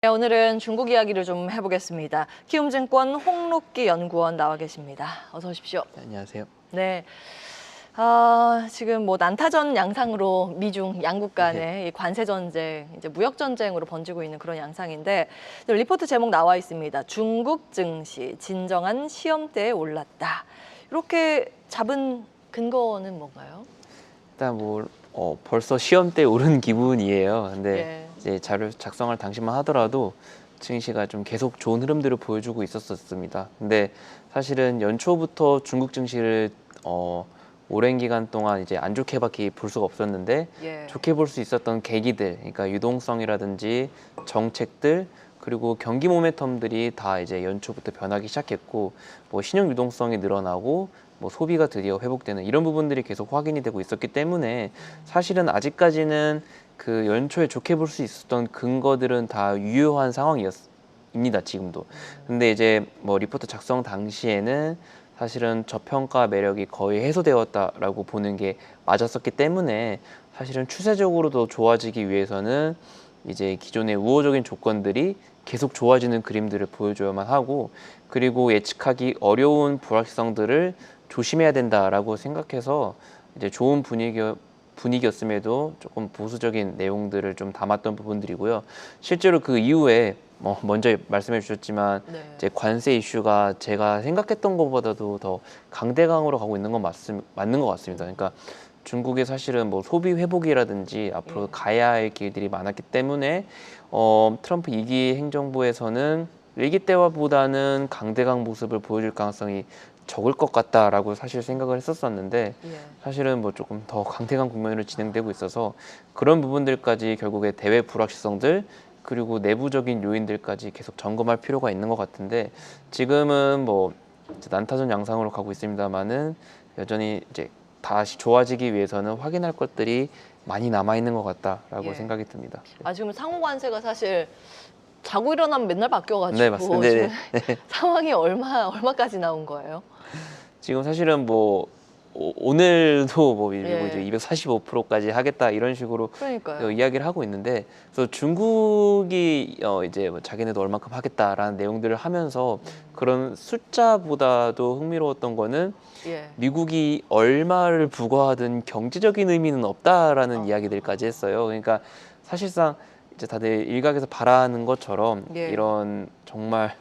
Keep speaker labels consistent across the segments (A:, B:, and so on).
A: 네, 오늘은 중국 이야기를 좀 해보겠습니다. 키움증권 홍록기 연구원 나와 계십니다. 어서 오십시오.
B: 네, 안녕하세요.
A: 네. 지금 뭐 난타전 양상으로 미중 양국 간의 이 관세 전쟁, 이제 무역 전쟁으로 번지고 있는 그런 양상인데 리포트 제목 나와 있습니다. 중국 증시 진정한 시험대에 올랐다. 이렇게 잡은 근거는 뭔가요?
B: 일단 벌써 시험대에 오른 기분이에요. 근데
A: 예.
B: 이제 자료 작성할 당시만 하더라도 증시가 좀 계속 좋은 흐름들을 보여주고 있었습니다. 근데 사실은 연초부터 중국 증시를 오랜 기간 동안 이제 안 좋게밖에 볼 수가 없었는데
A: 예.
B: 좋게 볼 수 있었던 계기들, 그러니까 유동성이라든지 정책들 그리고 경기 모멘텀들이 다 이제 연초부터 변하기 시작했고 뭐 신용 유동성이 늘어나고 뭐 소비가 드디어 회복되는 이런 부분들이 계속 확인이 되고 있었기 때문에 사실은 아직까지는 그 연초에 좋게 볼 수 있었던 근거들은 다 유효한 상황입니다, 지금도. 근데 이제 뭐 리포트 작성 당시에는 사실은 저평가 매력이 거의 해소되었다라고 보는 게 맞았었기 때문에 사실은 추세적으로 더 좋아지기 위해서는 이제 기존의 우호적인 조건들이 계속 좋아지는 그림들을 보여줘야만 하고, 그리고 예측하기 어려운 불확실성들을 조심해야 된다라고 생각해서 이제 좋은 분위기였음에도 조금 보수적인 내용들을 좀 담았던 부분들이고요. 실제로 그 이후에 먼저 말씀해 주셨지만
A: 네.
B: 이제 관세 이슈가 제가 생각했던 것보다도 더 강대강으로 가고 있는 건 맞는 것 같습니다. 그러니까 중국이 사실은 뭐 소비 회복이라든지 앞으로 가야 할 길들이 많았기 때문에 트럼프 2기 행정부에서는 1기 때보다는 강대강 모습을 보여줄 가능성이 적을 것 같다라고 사실 생각을 했었었는데
A: 예.
B: 사실은 뭐 조금 더 강대강 국면으로 진행되고 있어서 그런 부분들까지 결국에 대외 불확실성들 그리고 내부적인 요인들까지 계속 점검할 필요가 있는 것 같은데, 지금은 뭐 이제 난타전 양상으로 가고 있습니다만은 여전히 이제 다시 좋아지기 위해서는 확인할 것들이 많이 남아 있는 것 같다라고
A: 예.
B: 생각이 듭니다.
A: 지금 상호 관세가 사실 자고 일어나면 맨날 바뀌어가지고
B: 네, 맞습니다.
A: 지금
B: 네.
A: 상황이 얼마까지 나온 거예요?
B: 지금 사실은 뭐 오늘도 뭐 밀고 이제
A: 예.
B: 245%까지 하겠다 이런 식으로
A: 그러니까요.
B: 이야기를 하고 있는데, 그래서 중국이 이제 뭐 자기네도 얼만큼 하겠다라는 내용들을 하면서 그런 숫자보다도 흥미로웠던 거는
A: 예.
B: 미국이 얼마를 부과하든 경제적인 의미는 없다라는 이야기들까지 했어요. 그러니까 사실상 이제 다들 일각에서 바라는 것처럼
A: 예.
B: 이런 정말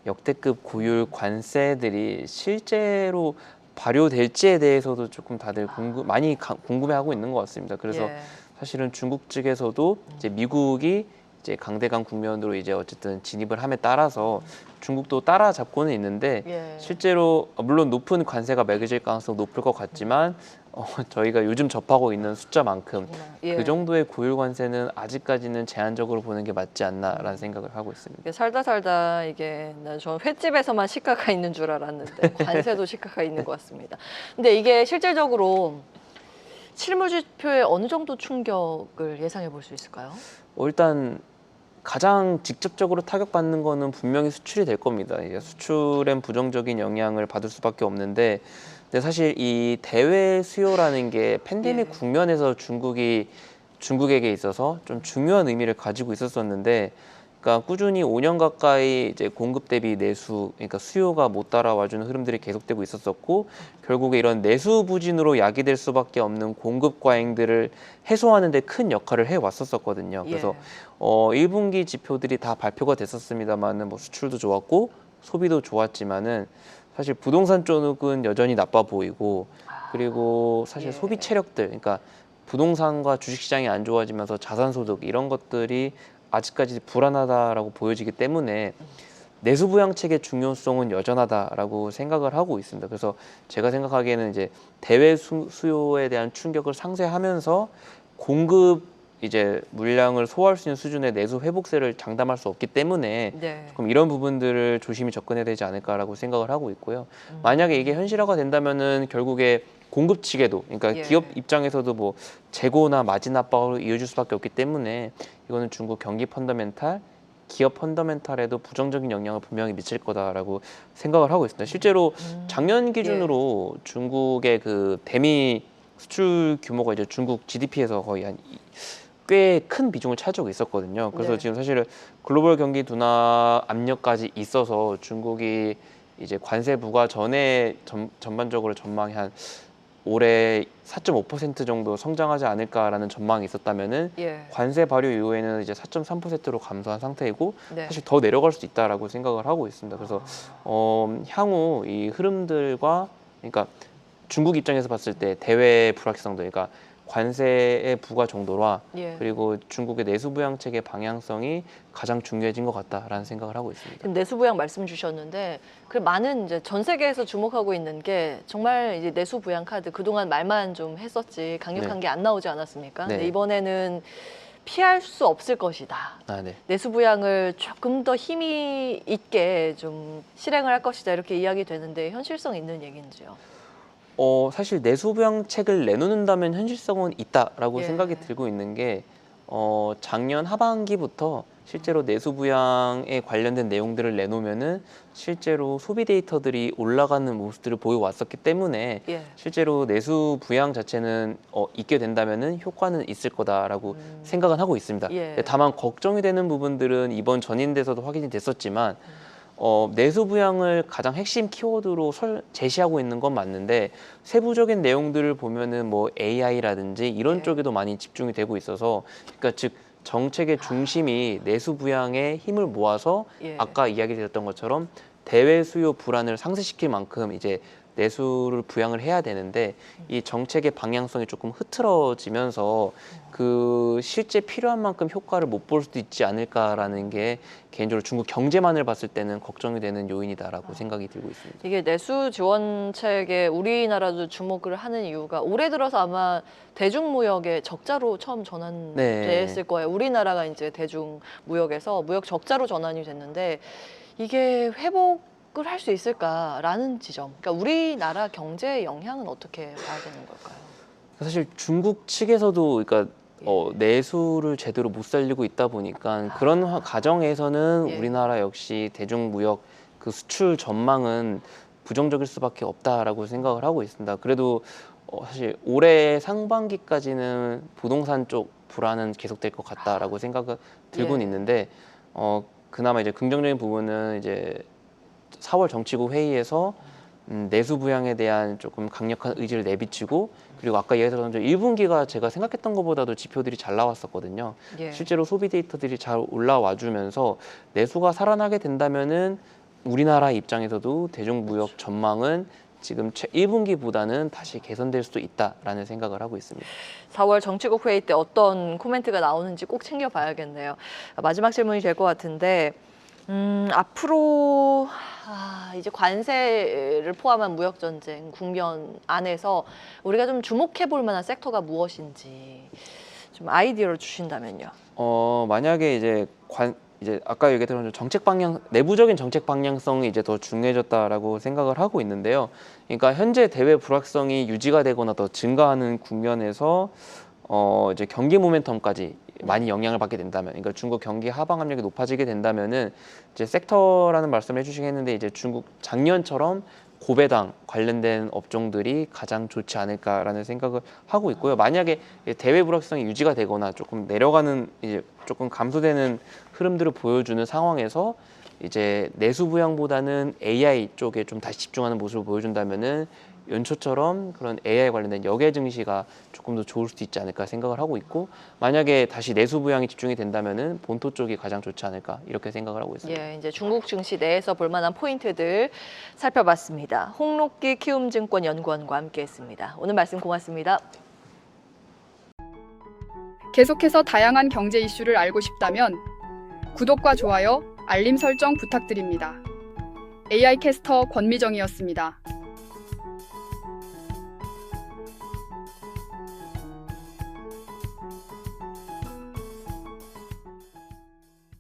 B: 역대급 고율 관세들이 실제로 발효될지에 대해서도 조금 다들 많이 궁금해하고 있는 것 같습니다. 그래서
A: 예.
B: 사실은 중국 측에서도 이제 미국이 이제 강대강 국면으로 이제 어쨌든 진입을 함에 따라서 중국도 따라잡고는 있는데
A: 예.
B: 실제로 물론 높은 관세가 매겨질 가능성 높을 것 같지만 저희가 요즘 접하고 있는 숫자만큼
A: 예.
B: 그 정도의 고율 관세는 아직까지는 제한적으로 보는 게 맞지 않나라는 생각을 하고 있습니다.
A: 이게 살다 이게 저 횟집에서만 시가가 있는 줄 알았는데 관세도 시가가 있는 것 같습니다. 근데 이게 실질적으로 실물 지표에 어느 정도 충격을 예상해 볼 수 있을까요?
B: 일단 가장 직접적으로 타격받는 거는 분명히 수출이 될 겁니다. 이제 수출엔 부정적인 영향을 받을 수밖에 없는데, 근데 사실 이 대외 수요라는 게 팬데믹
A: 예.
B: 국면에서 중국에게 있어서 좀 중요한 의미를 가지고 있었었는데, 그러니까 꾸준히 5년 가까이 이제 공급 대비 내수, 그러니까 수요가 못 따라와주는 흐름들이 계속되고 있었었고, 결국에 이런 내수 부진으로 야기될 수밖에 없는 공급 과잉들을 해소하는 데 큰 역할을 해왔었거든요. 그래서 1분기 지표들이 다 발표가 됐었습니다만은 뭐 수출도 좋았고 소비도 좋았지만은 사실 부동산 쪽은 여전히 나빠 보이고, 그리고 사실
A: 예.
B: 소비 체력들, 그러니까 부동산과 주식시장이 안 좋아지면서 자산소득 이런 것들이 아직까지 불안하다라고 보여지기 때문에 내수 부양책의 중요성은 여전하다라고 생각을 하고 있습니다. 그래서 제가 생각하기에는 이제 대외 수요에 대한 충격을 상쇄하면서 공급 이제 물량을 소화할 수 있는 수준의 내수 회복세를 장담할 수 없기 때문에
A: 네.
B: 조금 이런 부분들을 조심히 접근해야 되지 않을까라고 생각을 하고 있고요. 만약에 이게 현실화가 된다면은 결국에 공급 측에도, 그러니까
A: 예.
B: 기업 입장에서도 뭐 재고나 마진 압박으로 이어질 수밖에 없기 때문에 이거는 중국 경기 펀더멘탈, 기업 펀더멘탈에도 부정적인 영향을 분명히 미칠 거다라고 생각을 하고 있습니다. 실제로 작년 기준으로 중국의 그 대미 수출 규모가 이제 중국 GDP에서 거의 한 꽤 큰 비중을 차지하고 있었거든요. 그래서
A: 네.
B: 지금 사실은 글로벌 경기 둔화 압력까지 있어서 중국이 이제 관세 부과 전에 전반적으로 전망이 한 올해 4.5% 정도 성장하지 않을까라는 전망이 있었다면은
A: 예.
B: 관세 발효 이후에는 이제 4.3%로 감소한 상태이고
A: 네.
B: 사실 더 내려갈 수 있다라고 생각을 하고 있습니다. 그래서 향후 이 흐름들과 그러니까 중국 입장에서 봤을 때 대외 불확실성도 그러니까 관세의 부과 정도와
A: 예.
B: 그리고 중국의 내수 부양책의 방향성이 가장 중요해진 것 같다라는 생각을 하고 있습니다.
A: 지금 내수 부양 말씀 주셨는데 그 많은 이제 전 세계에서 주목하고 있는 게 정말 이제 내수 부양 카드 그동안 말만 좀 했었지 강력한
B: 네.
A: 게 안 나오지 않았습니까?
B: 네.
A: 근데 이번에는 피할 수 없을 것이다.
B: 아, 네.
A: 내수 부양을 조금 더 힘이 있게 좀 실행을 할 것이다 이렇게 이야기되는데 현실성 있는 얘기인지요?
B: 사실 내수 부양책을 내놓는다면 현실성은 있다라고
A: 예.
B: 생각이 들고 있는 게 작년 하반기부터 실제로 내수 부양에 관련된 내용들을 내놓으면은 실제로 소비 데이터들이 올라가는 모습들을 보여왔었기 때문에
A: 예.
B: 실제로 내수 부양 자체는 있게 된다면은 효과는 있을 거다라고 생각은 하고 있습니다.
A: 예.
B: 다만 걱정이 되는 부분들은 이번 전인대에서도 확인이 됐었지만 내수 부양을 가장 핵심 키워드로 제시하고 있는 건 맞는데 세부적인 내용들을 보면은 뭐 AI라든지 이런
A: 예.
B: 쪽에도 많이 집중이 되고 있어서 그러니까 즉 정책의 중심이 내수 부양에 힘을 모아서
A: 예.
B: 아까 이야기 드렸던 것처럼 대외 수요 불안을 상쇄시킬 만큼 이제 내수를 부양을 해야 되는데 이 정책의 방향성이 조금 흐트러지면서 그 실제 필요한 만큼 효과를 못 볼 수도 있지 않을까라는 게 개인적으로 중국 경제만을 봤을 때는 걱정이 되는 요인이다라고 생각이 들고 있습니다.
A: 이게 내수 지원책에 우리나라도 주목을 하는 이유가 올해 들어서 아마 대중무역의 적자로 처음 전환됐을
B: 네.
A: 거예요. 우리나라가 이제 대중무역에서 무역 적자로 전환이 됐는데 이게 회복을 할 수 있을까라는 지점. 그러니까 우리나라 경제의 영향은 어떻게 봐야 되는 걸까요?
B: 사실 중국 측에서도 그러니까 내수를 제대로 못 살리고 있다 보니까 그런 가정에서는
A: 예.
B: 우리나라 역시 대중무역 그 수출 전망은 부정적일 수밖에 없다라고 생각을 하고 있습니다. 그래도 사실 올해 상반기까지는 부동산 쪽 불안은 계속될 것 같다라고 생각을 들고는
A: 예.
B: 있는데 그나마 이제 긍정적인 부분은 이제 4월 정치국 회의에서 내수 부양에 대한 조금 강력한 의지를 내비치고 그리고 아까 얘기했던 1분기가 제가 생각했던 것보다도 지표들이 잘 나왔었거든요.
A: 예.
B: 실제로 소비 데이터들이 잘 올라와 주면서 내수가 살아나게 된다면은 우리나라 입장에서도 대중무역 전망은 지금 1분기보다는 다시 개선될 수도 있다라는 생각을 하고 있습니다.
A: 4월 정치국 회의 때 어떤 코멘트가 나오는지 꼭 챙겨봐야겠네요. 마지막 질문이 될 것 같은데 앞으로 이제 관세를 포함한 무역 전쟁 국면 안에서 우리가 좀 주목해 볼 만한 섹터가 무엇인지 좀 아이디어를 주신다면요.
B: 만약에 이제 아까 얘기했던 내부적인 정책 방향성이 이제 더 중요해졌다라고 생각을 하고 있는데요. 그러니까 현재 대외 불확성이 유지가 되거나 더 증가하는 국면에서 이제 경기 모멘텀까지 많이 영향을 받게 된다면, 그러니까 중국 경기 하방 압력이 높아지게 된다면은 이제 섹터라는 말씀을 해주시긴 했는데 이제 중국 작년처럼 고배당 관련된 업종들이 가장 좋지 않을까라는 생각을 하고 있고요. 만약에 대외 불확실성이 유지가 되거나 조금 내려가는 이제 조금 감소되는 흐름들을 보여주는 상황에서 이제 내수 부양보다는 AI 쪽에 좀 다시 집중하는 모습을 보여준다면은 연초처럼 그런 AI 관련된 역외 증시가 조금 더 좋을 수도 있지 않을까 생각을 하고 있고 만약에 다시 내수 부양이 집중이 된다면은 본토 쪽이 가장 좋지 않을까 이렇게 생각을 하고 있습니다.
A: 예, 이제 중국 증시 내에서 볼 만한 포인트들 살펴봤습니다. 홍록기 키움증권 연구원과 함께했습니다. 오늘 말씀 고맙습니다.
C: 계속해서 다양한 경제 이슈를 알고 싶다면 구독과 좋아요, 알림 설정 부탁드립니다. AI 캐스터 권미정이었습니다.